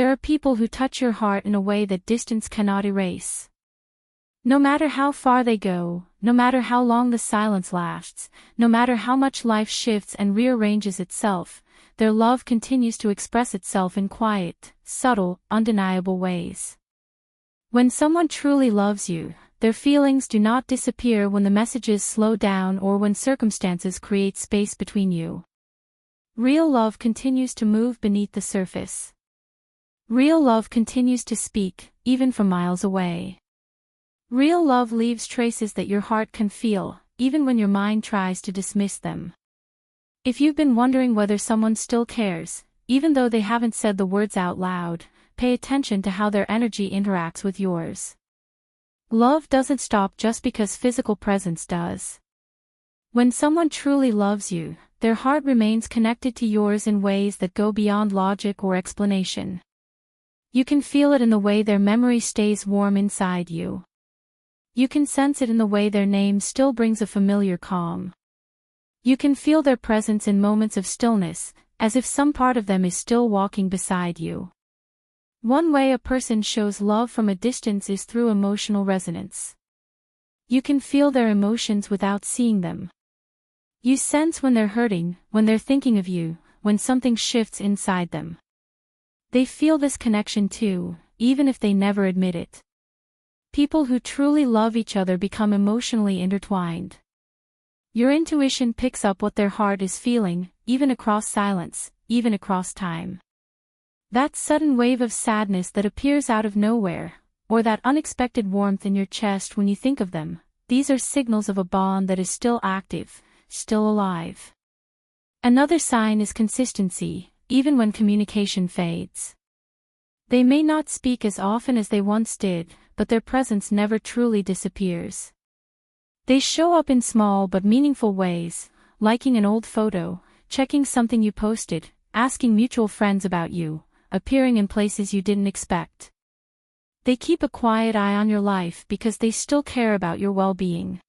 There are people who touch your heart in a way that distance cannot erase. No matter how far they go, no matter how long the silence lasts, no matter how much life shifts and rearranges itself, their love continues to express itself in quiet, subtle, undeniable ways. When someone truly loves you, their feelings do not disappear when the messages slow down or when circumstances create space between you. Real love continues to move beneath the surface. Real love continues to speak, even from miles away. Real love leaves traces that your heart can feel, even when your mind tries to dismiss them. If you've been wondering whether someone still cares, even though they haven't said the words out loud, pay attention to how their energy interacts with yours. Love doesn't stop just because physical presence does. When someone truly loves you, their heart remains connected to yours in ways that go beyond logic or explanation. You can feel it in the way their memory stays warm inside you. You can sense it in the way their name still brings a familiar calm. You can feel their presence in moments of stillness, as if some part of them is still walking beside you. One way a person shows love from a distance is through emotional resonance. You can feel their emotions without seeing them. You sense when they're hurting, when they're thinking of you, when something shifts inside them. They feel this connection too, even if they never admit it. People who truly love each other become emotionally intertwined. Your intuition picks up what their heart is feeling, even across silence, even across time. That sudden wave of sadness that appears out of nowhere, or that unexpected warmth in your chest when you think of them, these are signals of a bond that is still active, still alive. Another sign is consistency, even when communication fades. They may not speak as often as they once did, but their presence never truly disappears. They show up in small but meaningful ways, liking an old photo, checking something you posted, asking mutual friends about you, appearing in places you didn't expect. They keep a quiet eye on your life because they still care about your well-being.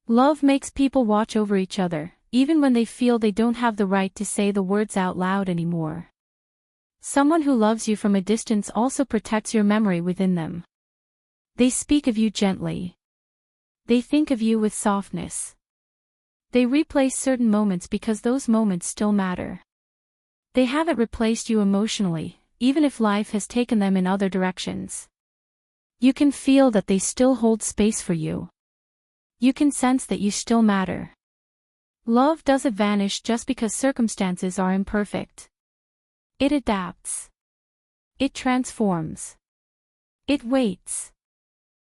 Love makes people watch over each other, even when they feel they don't have the right to say the words out loud anymore. Someone who loves you from a distance also protects your memory within them. They speak of you gently. They think of you with softness. They replay certain moments because those moments still matter. They haven't replaced you emotionally, even if life has taken them in other directions. You can feel that they still hold space for you. You can sense that you still matter. Love doesn't vanish just because circumstances are imperfect. It adapts. It transforms. It waits.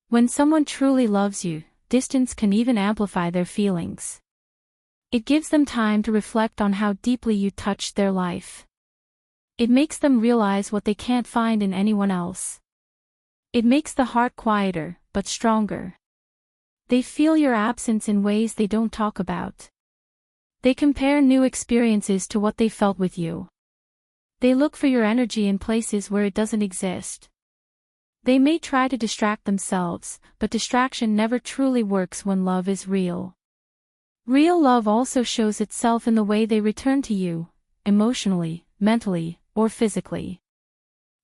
When someone truly loves you, distance can even amplify their feelings. It gives them time to reflect on how deeply you touched their life. It makes them realize what they can't find in anyone else. It makes the heart quieter, but stronger. They feel your absence in ways they don't talk about. They compare new experiences to what they felt with you. They look for your energy in places where it doesn't exist. They may try to distract themselves, but distraction never truly works when love is real. Real love also shows itself in the way they return to you, emotionally, mentally, or physically.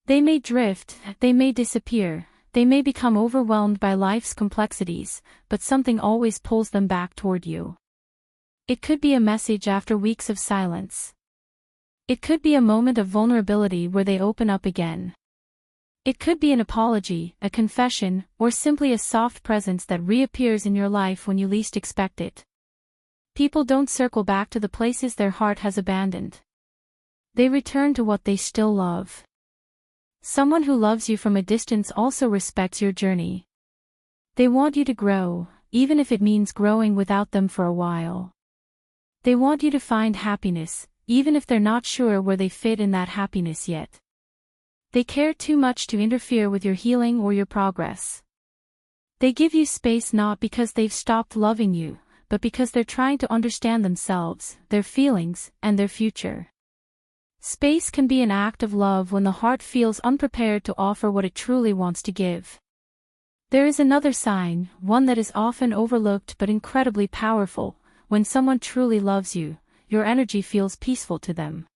They may drift, they may disappear, they may become overwhelmed by life's complexities, but something always pulls them back toward you. It could be a message after weeks of silence. It could be a moment of vulnerability where they open up again. It could be an apology, a confession, or simply a soft presence that reappears in your life when you least expect it. People don't circle back to the places their heart has abandoned. They return to what they still love. Someone who loves you from a distance also respects your journey. They want you to grow, even if it means growing without them for a while. They want you to find happiness, even if they're not sure where they fit in that happiness yet. They care too much to interfere with your healing or your progress. They give you space not because they've stopped loving you, but because they're trying to understand themselves, their feelings, and their future. Space can be an act of love when the heart feels unprepared to offer what it truly wants to give. There is another sign, one that is often overlooked but incredibly powerful. When someone truly loves you, your energy feels peaceful to them.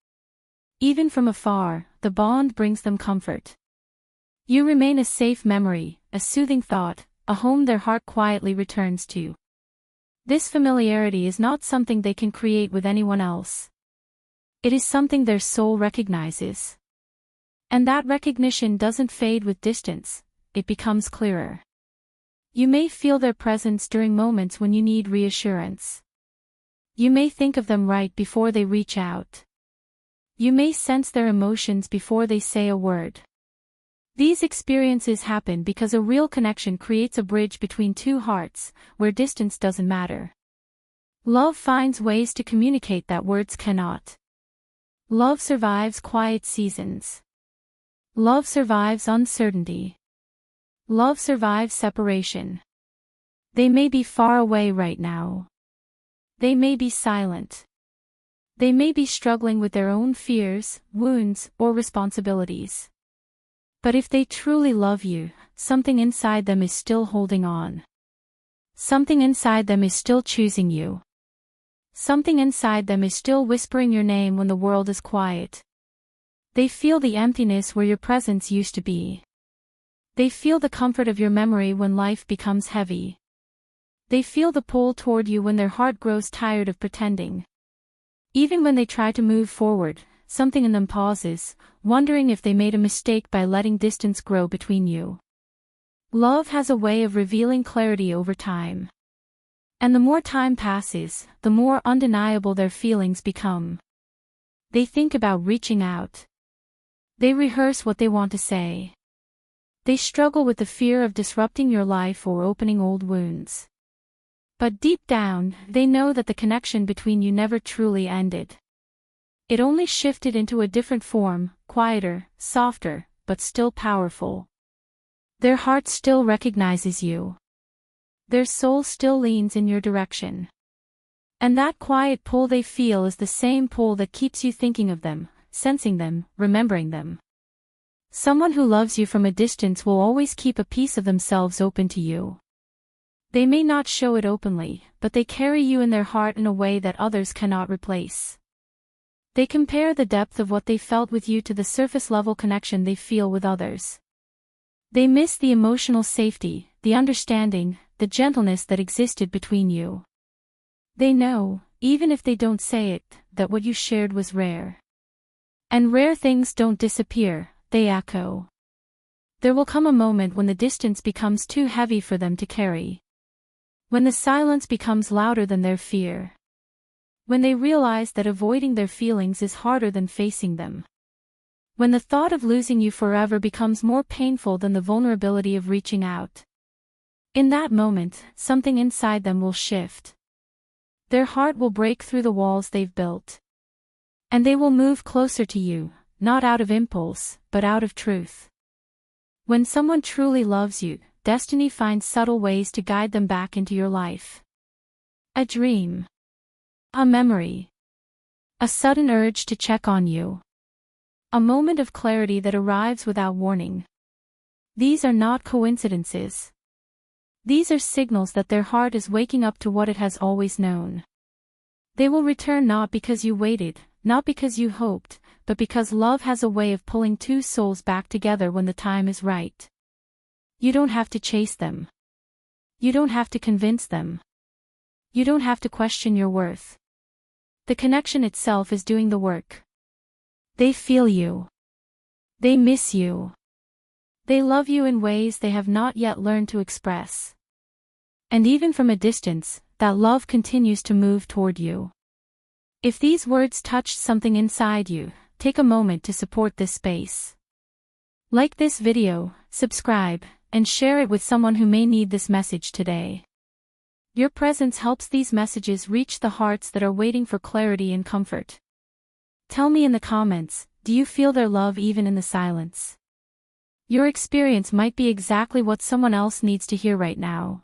Even from afar, the bond brings them comfort. You remain a safe memory, a soothing thought, a home their heart quietly returns to. This familiarity is not something they can create with anyone else. It is something their soul recognizes. And that recognition doesn't fade with distance, it becomes clearer. You may feel their presence during moments when you need reassurance. You may think of them right before they reach out. You may sense their emotions before they say a word. These experiences happen because a real connection creates a bridge between two hearts, where distance doesn't matter. Love finds ways to communicate that words cannot. Love survives quiet seasons. Love survives uncertainty. Love survives separation. They may be far away right now. They may be silent. They may be struggling with their own fears, wounds, or responsibilities. But if they truly love you, something inside them is still holding on. Something inside them is still choosing you. Something inside them is still whispering your name when the world is quiet. They feel the emptiness where your presence used to be. They feel the comfort of your memory when life becomes heavy. They feel the pull toward you when their heart grows tired of pretending. Even when they try to move forward, something in them pauses, wondering if they made a mistake by letting distance grow between you. Love has a way of revealing clarity over time. And the more time passes, the more undeniable their feelings become. They think about reaching out. They rehearse what they want to say. They struggle with the fear of disrupting your life or opening old wounds. But deep down, they know that the connection between you never truly ended. It only shifted into a different form, quieter, softer, but still powerful. Their heart still recognizes you. Their soul still leans in your direction. And that quiet pull they feel is the same pull that keeps you thinking of them, sensing them, remembering them. Someone who loves you from a distance will always keep a piece of themselves open to you. They may not show it openly, but they carry you in their heart in a way that others cannot replace. They compare the depth of what they felt with you to the surface-level connection they feel with others. They miss the emotional safety, the understanding, the gentleness that existed between you. They know, even if they don't say it, that what you shared was rare. And rare things don't disappear, they echo. There will come a moment when the distance becomes too heavy for them to carry. When the silence becomes louder than their fear. When they realize that avoiding their feelings is harder than facing them. When the thought of losing you forever becomes more painful than the vulnerability of reaching out. In that moment, something inside them will shift. Their heart will break through the walls they've built. And they will move closer to you, not out of impulse, but out of truth. When someone truly loves you, destiny finds subtle ways to guide them back into your life. A dream. A memory. A sudden urge to check on you. A moment of clarity that arrives without warning. These are not coincidences. These are signals that their heart is waking up to what it has always known. They will return not because you waited, not because you hoped, but because love has a way of pulling two souls back together when the time is right. You don't have to chase them. You don't have to convince them. You don't have to question your worth. The connection itself is doing the work. They feel you. They miss you. They love you in ways they have not yet learned to express. And even from a distance, that love continues to move toward you. If these words touched something inside you, take a moment to support this space. Like this video, subscribe, and share it with someone who may need this message today. Your presence helps these messages reach the hearts that are waiting for clarity and comfort. Tell me in the comments, do you feel their love even in the silence? Your experience might be exactly what someone else needs to hear right now.